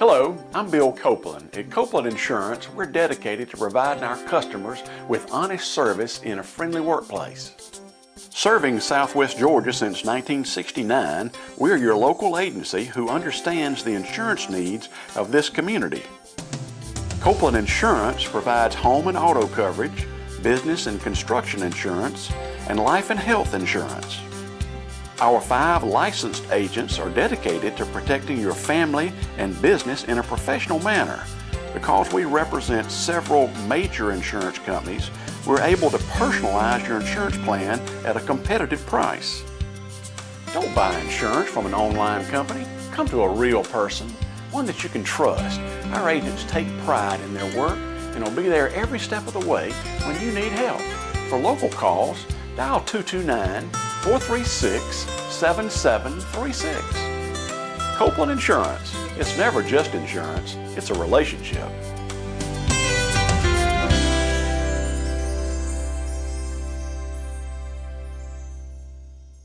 Hello, I'm Bill Copeland. At Copeland Insurance, we're dedicated to providing our customers with honest service in a friendly workplace. Serving Southwest Georgia since 1969, we're your local agency who understands the insurance needs of this community. Copeland Insurance provides home and auto coverage, business and construction insurance, and life and health insurance. Our 5 licensed agents are dedicated to protecting your family and business in a professional manner. Because we represent several major insurance companies, we're able to personalize your insurance plan at a competitive price. Don't buy insurance from an online company. Come to a real person, one that you can trust. Our agents take pride in their work and will be there every step of the way when you need help. For local calls, dial 229-436-7736. Copeland Insurance. It's never just insurance, it's a relationship.